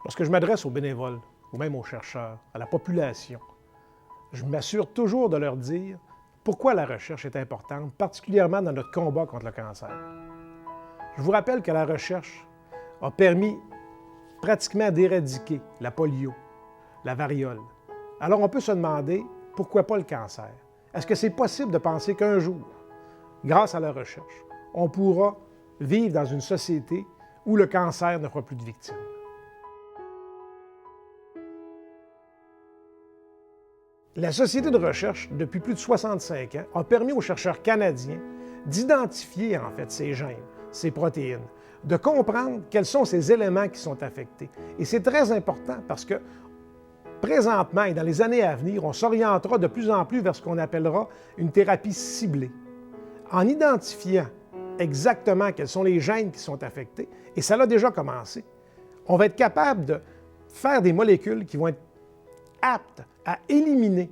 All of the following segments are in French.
Lorsque je m'adresse aux bénévoles, ou même aux chercheurs, à la population, je m'assure toujours de leur dire pourquoi la recherche est importante, particulièrement dans notre combat contre le cancer. Je vous rappelle que la recherche a permis pratiquement d'éradiquer la polio, la variole. Alors on peut se demander pourquoi pas le cancer? Est-ce que c'est possible de penser qu'un jour, grâce à la recherche, on pourra vivre dans une société où le cancer ne fera plus de victimes? La Société de recherche, depuis plus de 65 ans, a permis aux chercheurs canadiens d'identifier en fait ces gènes, ces protéines, de comprendre quels sont ces éléments qui sont affectés. Et c'est très important parce que présentement et dans les années à venir, on s'orientera de plus en plus vers ce qu'on appellera une thérapie ciblée. En identifiant exactement quels sont les gènes qui sont affectés, et ça a déjà commencé, on va être capable de faire des molécules qui vont être aptes à éliminer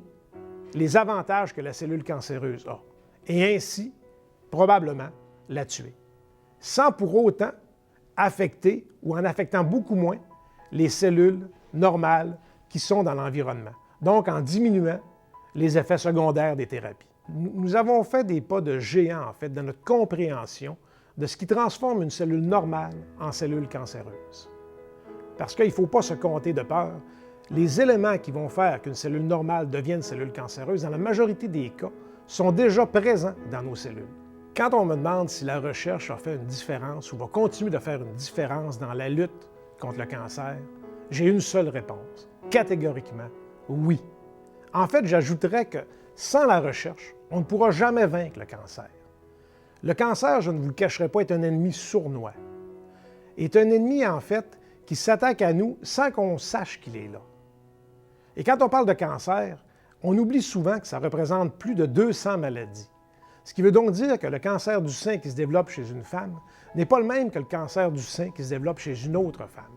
les avantages que la cellule cancéreuse a, et ainsi, probablement, la tuer, sans pour autant affecter, ou en affectant beaucoup moins, les cellules normales qui sont dans l'environnement, donc en diminuant les effets secondaires des thérapies. Nous avons fait des pas de géant, en fait, dans notre compréhension de ce qui transforme une cellule normale en cellule cancéreuse. Parce qu'il ne faut pas se compter de peur. Les éléments qui vont faire qu'une cellule normale devienne cellule cancéreuse, dans la majorité des cas, sont déjà présents dans nos cellules. Quand on me demande si la recherche a fait une différence ou va continuer de faire une différence dans la lutte contre le cancer, j'ai une seule réponse. Catégoriquement, oui. En fait, j'ajouterais que sans la recherche, on ne pourra jamais vaincre le cancer. Le cancer, je ne vous le cacherai pas, est un ennemi sournois. Est un ennemi, en fait, qui s'attaque à nous sans qu'on sache qu'il est là. Et quand on parle de cancer, on oublie souvent que ça représente plus de 200 maladies. Ce qui veut donc dire que le cancer du sein qui se développe chez une femme n'est pas le même que le cancer du sein qui se développe chez une autre femme.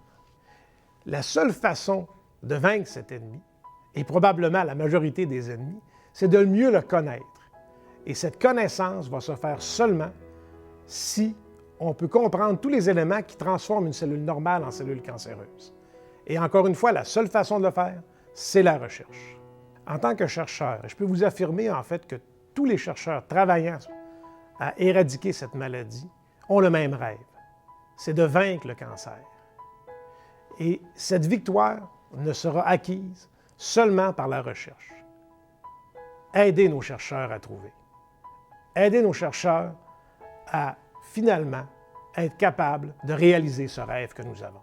La seule façon de vaincre cet ennemi, et probablement la majorité des ennemis, c'est de mieux le connaître. Et cette connaissance va se faire seulement si on peut comprendre tous les éléments qui transforment une cellule normale en cellule cancéreuse. Et encore une fois, la seule façon de le faire, c'est la recherche. En tant que chercheur, je peux vous affirmer en fait que tous les chercheurs travaillant à éradiquer cette maladie ont le même rêve, c'est de vaincre le cancer. Et cette victoire ne sera acquise seulement par la recherche. Aidez nos chercheurs à trouver. Aidez nos chercheurs à finalement être capables de réaliser ce rêve que nous avons.